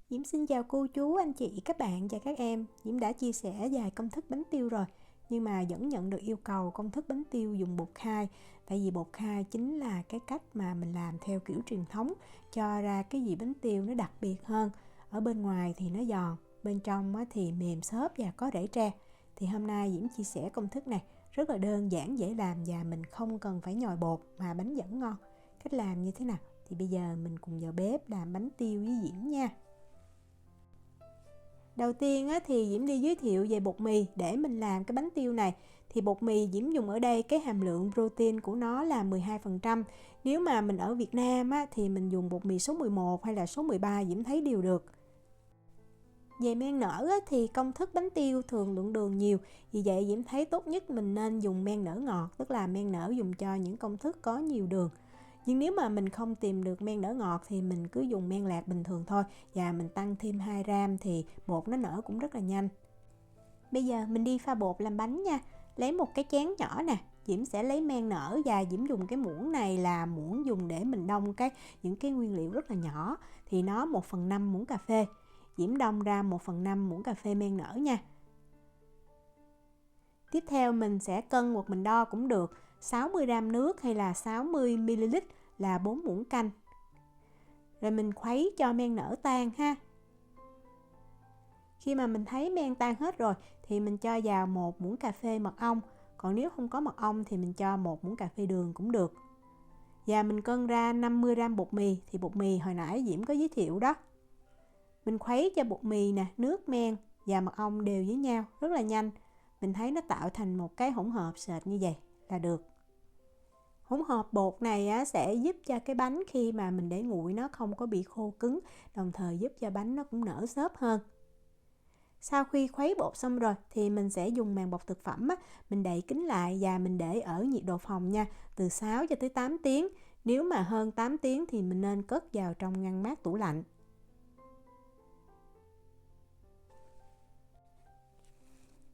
Diễm xin chào cô chú, anh chị, các bạn và các em. Diễm đã chia sẻ vài công thức bánh tiêu rồi, nhưng mà vẫn nhận được yêu cầu công thức bánh tiêu dùng bột khai. Tại vì bột khai chính là cái cách mà mình làm theo kiểu truyền thống, cho ra cái vị bánh tiêu nó đặc biệt hơn. Ở bên ngoài thì nó giòn, bên trong thì mềm xốp và có rễ tre. Thì hôm nay Diễm chia sẻ công thức này rất là đơn giản, dễ làm và mình không cần phải nhồi bột mà bánh vẫn ngon. Cách làm như thế nào? Thì bây giờ mình cùng vào bếp làm bánh tiêu với Diễm nha. Đầu tiên thì Diễm đi giới thiệu về bột mì để mình làm cái bánh tiêu này. Thì bột mì Diễm dùng ở đây cái hàm lượng protein của nó là 12%. Nếu mà mình ở Việt Nam thì mình dùng bột mì số 11 hay là số 13 Diễm thấy đều được. Về men nở thì công thức bánh tiêu thường lượng đường nhiều, vì vậy Diễm thấy tốt nhất mình nên dùng men nở ngọt, tức là men nở dùng cho những công thức có nhiều đường. Nhưng nếu mà mình không tìm được men nở ngọt thì mình cứ dùng men lạc bình thường thôi, và mình tăng thêm 2 gram thì bột nó nở cũng rất là nhanh. Bây giờ mình đi pha bột làm bánh nha. Lấy một cái chén nhỏ nè, Diễm sẽ lấy men nở và Diễm dùng cái muỗng này là muỗng dùng để mình đông những cái nguyên liệu rất là nhỏ, thì nó 1/5 muỗng cà phê. Diễm đông ra 1/5 muỗng cà phê men nở nha. Tiếp theo mình sẽ cân hoặc mình đo cũng được, 60 gram nước hay là 60 ml là 4 muỗng canh. Rồi mình khuấy cho men nở tan ha. Khi mà mình thấy men tan hết rồi thì mình cho vào 1 muỗng cà phê mật ong, còn nếu không có mật ong thì mình cho 1 muỗng cà phê đường cũng được. Và mình cân ra 50 gram bột mì, thì bột mì hồi nãy Diễm có giới thiệu đó. Mình khuấy cho bột mì nè, nước, men và mật ong đều với nhau rất là nhanh. Mình thấy nó tạo thành một cái hỗn hợp sệt như vậy là được. Hỗn hợp bột này sẽ giúp cho cái bánh khi mà mình để nguội nó không có bị khô cứng, đồng thời giúp cho bánh nó cũng nở xốp hơn. Sau khi khuấy bột xong rồi thì mình sẽ dùng màng bọc thực phẩm mình đậy kín lại và mình để ở nhiệt độ phòng nha, từ 6 cho tới 8 tiếng. Nếu mà hơn 8 tiếng thì mình nên cất vào trong ngăn mát tủ lạnh.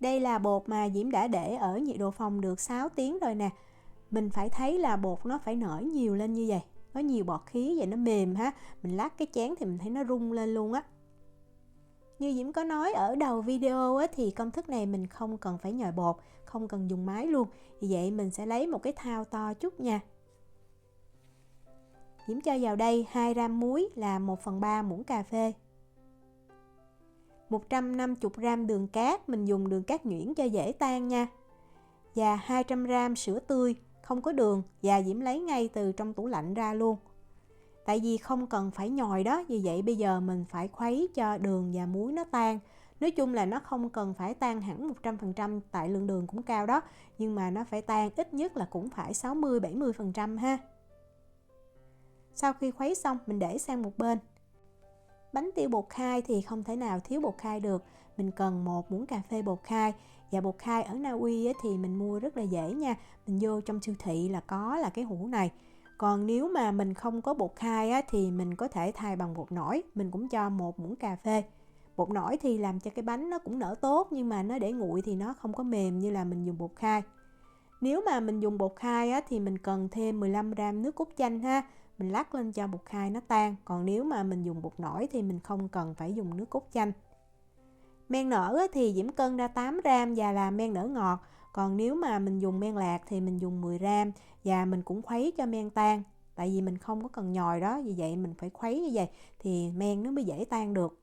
Đây là bột mà Diễm đã để ở nhiệt độ phòng được 6 tiếng rồi nè. Mình phải thấy là bột nó phải nở nhiều lên như vậy, có nhiều bọt khí và nó mềm ha. Mình lắc cái chén thì mình thấy nó rung lên luôn á. Như Diễm có nói ở đầu video thì công thức này mình không cần phải nhồi bột, không cần dùng máy luôn. Vì vậy mình sẽ lấy một cái thau to chút nha. Diễm cho vào đây 2 gram muối là 1/3 muỗng cà phê. 150 gram đường cát, mình dùng đường cát nhuyễn cho dễ tan nha. Và 200 gram sữa tươi, không có đường, và Diễm lấy ngay từ trong tủ lạnh ra luôn. Tại vì không cần phải nhồi đó, vì vậy bây giờ mình phải khuấy cho đường và muối nó tan. Nói chung là nó không cần phải tan hẳn 100% tại lượng đường cũng cao đó, nhưng mà nó phải tan ít nhất là cũng phải 60-70% ha. Sau khi khuấy xong mình để sang một bên. Bánh tiêu bột khai thì không thể nào thiếu bột khai được. Mình cần 1 muỗng cà phê bột khai. Và bột khai ở Na Uy thì mình mua rất là dễ nha. Mình vô trong siêu thị là có là cái hũ này. Còn nếu mà mình không có bột khai thì mình có thể thay bằng bột nổi. Mình cũng cho 1 muỗng cà phê. Bột nổi thì làm cho cái bánh nó cũng nở tốt, nhưng mà nó để nguội thì nó không có mềm như là mình dùng bột khai. Nếu mà mình dùng bột khai thì mình cần thêm 15 gram nước cốt chanh ha. Mình lắc lên cho bột khai nó tan. Còn nếu mà mình dùng bột nổi thì mình không cần phải dùng nước cốt chanh. Men nở thì Diễm cân ra 8 gram và là men nở ngọt. Còn nếu mà mình dùng men lạc thì mình dùng 10 gram và mình cũng khuấy cho men tan. Tại vì mình không có cần nhồi đó, vì vậy mình phải khuấy như vậy thì men nó mới dễ tan được.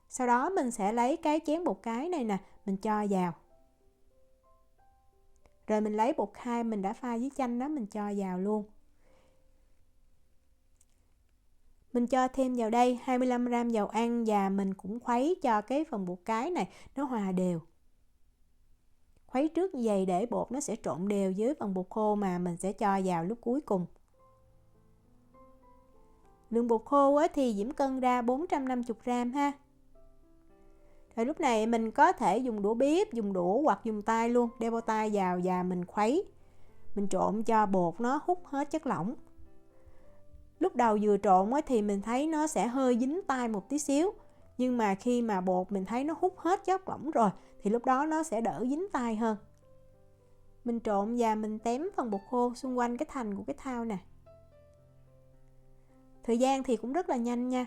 Sau đó mình sẽ lấy cái chén bột cái này nè, mình cho vào. Rồi mình lấy bột khai mình đã pha với chanh đó, mình cho vào luôn. Mình cho thêm vào đây 25 gram dầu ăn và mình cũng khuấy cho cái phần bột cái này nó hòa đều. Khuấy trước như vậy để bột nó sẽ trộn đều với phần bột khô mà mình sẽ cho vào lúc cuối cùng. Lượng bột khô thì Diễm cân ra 450 gram ha. Rồi lúc này mình có thể dùng đũa bếp, dùng đũa hoặc dùng tay luôn, đeo bao tay vào và mình khuấy. Mình trộn cho bột nó hút hết chất lỏng. Lúc đầu vừa trộn thì mình thấy nó sẽ hơi dính tay một tí xíu. Nhưng mà khi mà bột mình thấy nó hút hết chất lỏng rồi thì lúc đó nó sẽ đỡ dính tay hơn. Mình trộn và mình tém phần bột khô xung quanh cái thành của cái thau nè. Thời gian thì cũng rất là nhanh nha.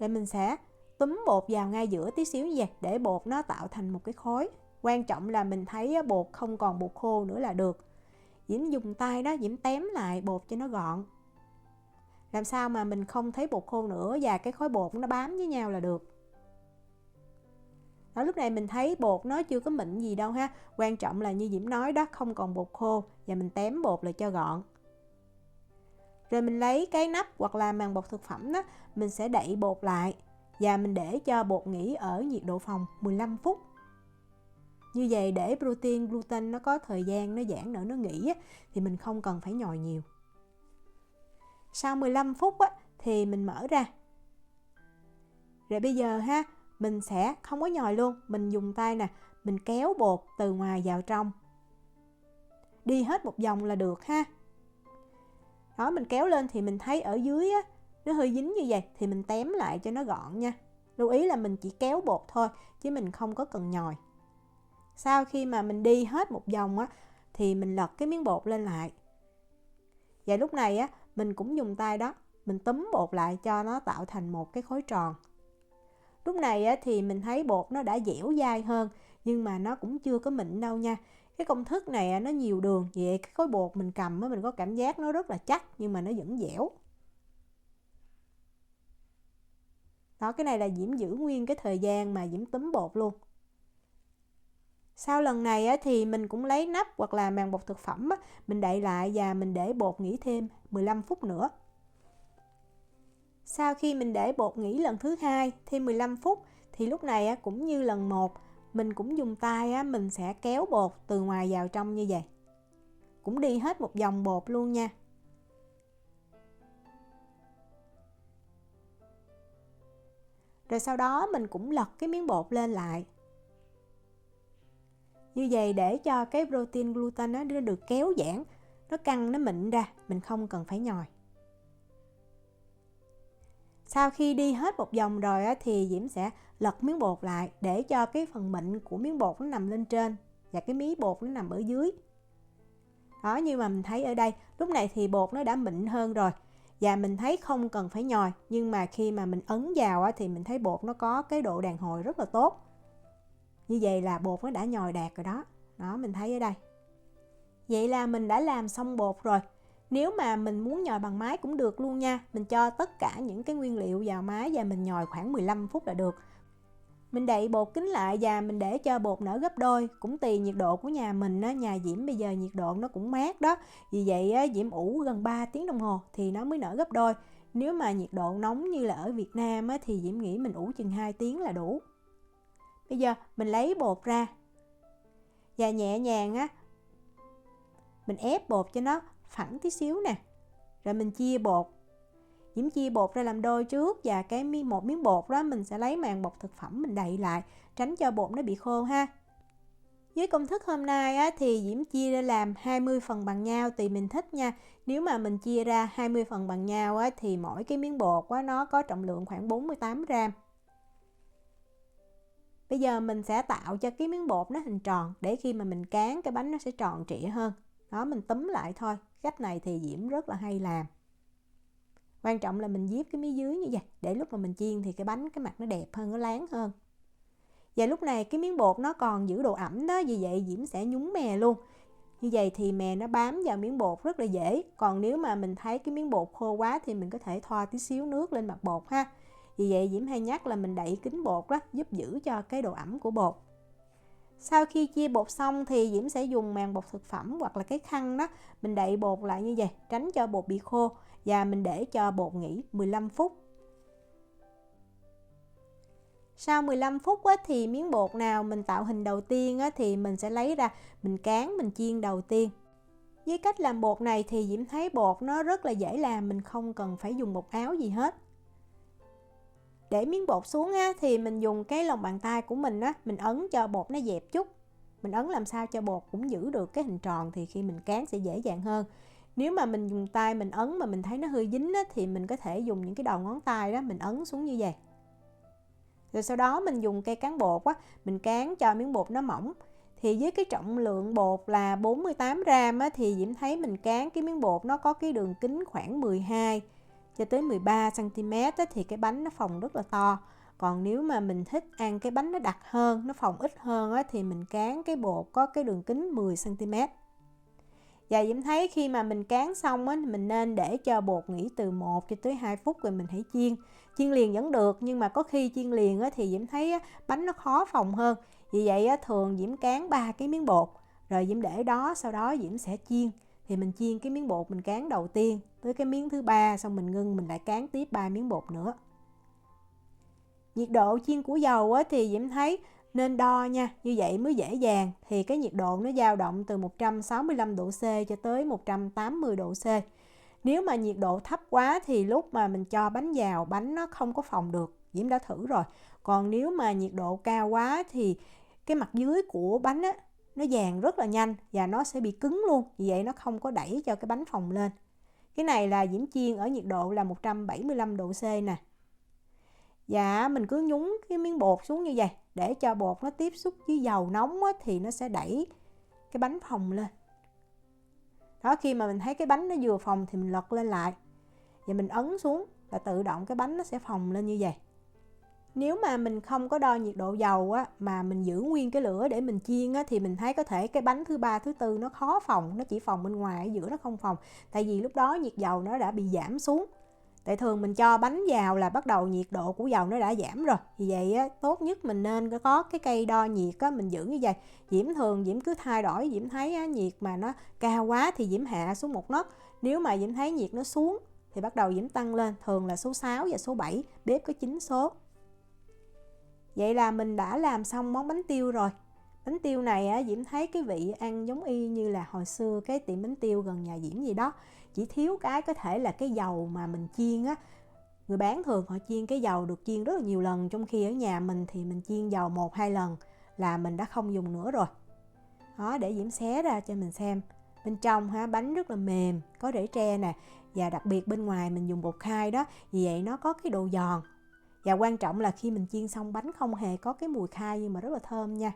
Rồi mình sẽ túm bột vào ngay giữa tí xíu như vậy để bột nó tạo thành một cái khối. Quan trọng là mình thấy bột không còn bột khô nữa là được. Diễm dùng tay đó, Diễm tém lại bột cho nó gọn. Làm sao mà mình không thấy bột khô nữa và cái khối bột nó bám với nhau là được. Đó, lúc này mình thấy bột nó chưa có mịn gì đâu ha. Quan trọng là như Diễm nói đó, không còn bột khô và mình tém bột lại cho gọn. Rồi mình lấy cái nắp hoặc là màng bọc thực phẩm đó, mình sẽ đậy bột lại và mình để cho bột nghỉ ở nhiệt độ phòng 15 phút. Như vậy để protein gluten nó có thời gian nó giãn nở nó nghỉ thì mình không cần phải nhồi nhiều. Sau 15 phút thì mình mở ra. Rồi bây giờ ha, mình sẽ không có nhồi luôn, mình dùng tay nè, mình kéo bột từ ngoài vào trong. Đi hết một vòng là được ha. Đó, mình kéo lên thì mình thấy ở dưới nó hơi dính như vậy thì mình tém lại cho nó gọn nha. Lưu ý là mình chỉ kéo bột thôi chứ mình không có cần nhồi. Sau khi mà mình đi hết một vòng thì mình lật cái miếng bột lên lại. Và lúc này mình cũng dùng tay đó, mình túm bột lại cho nó tạo thành một cái khối tròn. Lúc này thì mình thấy bột nó đã dẻo dai hơn, nhưng mà nó cũng chưa có mịn đâu nha. Cái công thức này nó nhiều đường, vậy cái khối bột mình cầm mình có cảm giác nó rất là chắc nhưng mà nó vẫn dẻo. Đó, cái này là Diễm giữ nguyên cái thời gian mà Diễm túm bột luôn. Sau lần này thì mình cũng lấy nắp hoặc là màng bọc thực phẩm mình đậy lại và mình để bột nghỉ thêm 15 phút nữa. Sau khi mình để bột nghỉ lần thứ hai thêm 15 phút thì lúc này cũng như lần 1, mình cũng dùng tay mình sẽ kéo bột từ ngoài vào trong như vậy. Cũng đi hết một vòng bột luôn nha. Rồi sau đó mình cũng lật cái miếng bột lên lại. Như vậy để cho cái protein gluten nó được kéo giãn, nó căng, nó mịn ra, mình không cần phải nhồi. Sau khi đi hết một vòng rồi thì Diễm sẽ lật miếng bột lại để cho cái phần mịn của miếng bột nó nằm lên trên và cái mí bột nó nằm ở dưới. Đó, như mà mình thấy ở đây, lúc này thì bột nó đã mịn hơn rồi và mình thấy không cần phải nhồi, nhưng mà khi mà mình ấn vào thì mình thấy bột nó có cái độ đàn hồi rất là tốt. Như vậy là bột nó đã nhồi đạt rồi đó. Đó, mình thấy ở đây. Vậy là mình đã làm xong bột rồi. Nếu mà mình muốn nhồi bằng máy cũng được luôn nha. Mình cho tất cả những cái nguyên liệu vào máy và mình nhồi khoảng 15 phút là được. Mình đậy bột kín lại và mình để cho bột nở gấp đôi. Cũng tùy nhiệt độ của nhà mình nhà Diễm bây giờ nhiệt độ nó cũng mát đó. Vì vậy Diễm ủ gần 3 tiếng đồng hồ thì nó mới nở gấp đôi. Nếu mà nhiệt độ nóng như là ở Việt Nam thì Diễm nghĩ mình ủ chừng 2 tiếng là đủ. Bây giờ mình lấy bột ra và nhẹ nhàng mình ép bột cho nó phẳng tí xíu nè. Rồi mình chia bột. Diễm chia bột ra làm đôi trước và một miếng bột đó mình sẽ lấy màng bọc thực phẩm mình đậy lại, tránh cho bột nó bị khô ha. Với công thức hôm nay thì Diễm chia ra làm 20 phần bằng nhau tùy mình thích nha. Nếu mà mình chia ra 20 phần bằng nhau thì mỗi cái miếng bột nó có trọng lượng khoảng 48 gram. Bây giờ mình sẽ tạo cho cái miếng bột nó hình tròn để khi mà mình cán cái bánh nó sẽ tròn trịa hơn. Đó, mình túm lại thôi. Cách này thì Diễm rất là hay làm. Quan trọng là mình viết cái mí dưới như vậy để lúc mà mình chiên thì cái bánh cái mặt nó đẹp hơn, nó láng hơn. Và lúc này cái miếng bột nó còn giữ độ ẩm đó, vì vậy Diễm sẽ nhúng mè luôn. Như vậy thì mè nó bám vào miếng bột rất là dễ. Còn nếu mà mình thấy cái miếng bột khô quá thì mình có thể thoa tí xíu nước lên mặt bột ha. Vì vậy Diễm hay nhắc là mình đậy kín bột đó, giúp giữ cho cái độ ẩm của bột. Sau khi chia bột xong thì Diễm sẽ dùng màng bọc thực phẩm hoặc là cái khăn đó, mình đậy bột lại như vậy, tránh cho bột bị khô và mình để cho bột nghỉ 15 phút. Sau 15 phút thì miếng bột nào mình tạo hình đầu tiên thì mình sẽ lấy ra, mình cán, mình chiên đầu tiên. Với cách làm bột này thì Diễm thấy bột nó rất là dễ làm, mình không cần phải dùng bột áo gì hết. Để miếng bột xuống thì mình dùng cái lòng bàn tay của mình mình ấn cho bột nó dẹp chút. Mình ấn làm sao cho bột cũng giữ được cái hình tròn thì khi mình cán sẽ dễ dàng hơn. Nếu mà mình dùng tay mình ấn mà mình thấy nó hơi dính thì mình có thể dùng những cái đầu ngón tay đó mình ấn xuống như vậy. Rồi sau đó mình dùng cây cán bột mình cán cho miếng bột nó mỏng. Thì với cái trọng lượng bột là 48 gram thì Diễm thấy mình cán cái miếng bột nó có cái đường kính khoảng 12 cho tới 13 cm thì cái bánh nó phồng rất là to. Còn nếu mà mình thích ăn cái bánh nó đặc hơn, nó phồng ít hơn thì mình cán cái bột có cái đường kính 10 cm. Và Diễm thấy khi mà mình cán xong mình nên để cho bột nghỉ từ 1 cho tới 2 phút rồi mình hãy chiên. Chiên liền vẫn được, nhưng mà có khi chiên liền thì Diễm thấy bánh nó khó phồng hơn. Vì vậy thường Diễm cán 3 cái miếng bột, rồi Diễm để đó, sau đó Diễm sẽ chiên. Thì mình chiên cái miếng bột mình cán đầu tiên tới cái miếng thứ 3, xong mình ngưng, mình lại cán tiếp 3 miếng bột nữa. Nhiệt độ chiên của dầu thì Diễm thấy nên đo nha, như vậy mới dễ dàng. Thì cái nhiệt độ nó dao động từ 165 độ C cho tới 180 độ C. Nếu mà nhiệt độ thấp quá thì lúc mà mình cho bánh vào, bánh nó không có phồng được. Diễm đã thử rồi. Còn nếu mà nhiệt độ cao quá thì cái mặt dưới của bánh nó vàng rất là nhanh và nó sẽ bị cứng luôn. Vì vậy nó không có đẩy cho cái bánh phồng lên. Cái này là Diễm chiên ở nhiệt độ là 175 độ C nè. Và mình cứ nhúng cái miếng bột xuống như vậy để cho bột nó tiếp xúc với dầu nóng thì nó sẽ đẩy cái bánh phồng lên. Đó, khi mà mình thấy cái bánh nó vừa phồng thì mình lật lên lại và mình ấn xuống là tự động cái bánh nó sẽ phồng lên như vậy. Nếu mà mình không có đo nhiệt độ dầu mà mình giữ nguyên cái lửa để mình chiên thì mình thấy có thể cái bánh thứ 3, thứ 4 nó khó phồng, nó chỉ phồng bên ngoài, ở giữa nó không phồng. Tại vì lúc đó nhiệt dầu nó đã bị giảm xuống. Tại thường mình cho bánh vào là bắt đầu nhiệt độ của dầu nó đã giảm rồi. Vì vậy tốt nhất mình nên có cái cây đo nhiệt mình giữ như vậy. Diễm cứ thay đổi, Diễm thấy nhiệt mà nó cao quá thì Diễm hạ xuống 1 nấc. Nếu mà Diễm thấy nhiệt nó xuống thì bắt đầu Diễm tăng lên, thường là số 6 và số 7, bếp có 9 số. Vậy là mình đã làm xong món bánh tiêu rồi. Bánh tiêu này Diễm thấy cái vị ăn giống y như là hồi xưa cái tiệm bánh tiêu gần nhà Diễm gì đó. Chỉ thiếu cái có thể là cái dầu mà mình chiên người bán thường họ chiên cái dầu được chiên rất là nhiều lần, trong khi ở nhà mình thì mình chiên dầu 1-2 lần là mình đã không dùng nữa rồi. Đó, để Diễm xé ra cho mình xem. Bên trong bánh rất là mềm, có rễ tre nè, và đặc biệt bên ngoài mình dùng bột khai đó, vì vậy nó có cái độ giòn. Và quan trọng là khi mình chiên xong bánh không hề có cái mùi khai nhưng mà rất là thơm nha.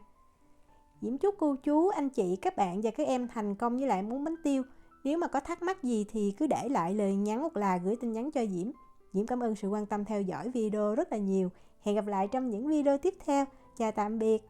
Diễm chúc cô chú, anh chị, các bạn và các em thành công với lại món bánh tiêu. Nếu mà có thắc mắc gì thì cứ để lại lời nhắn hoặc là gửi tin nhắn cho Diễm. Diễm cảm ơn sự quan tâm theo dõi video rất là nhiều. Hẹn gặp lại trong những video tiếp theo. Chào tạm biệt.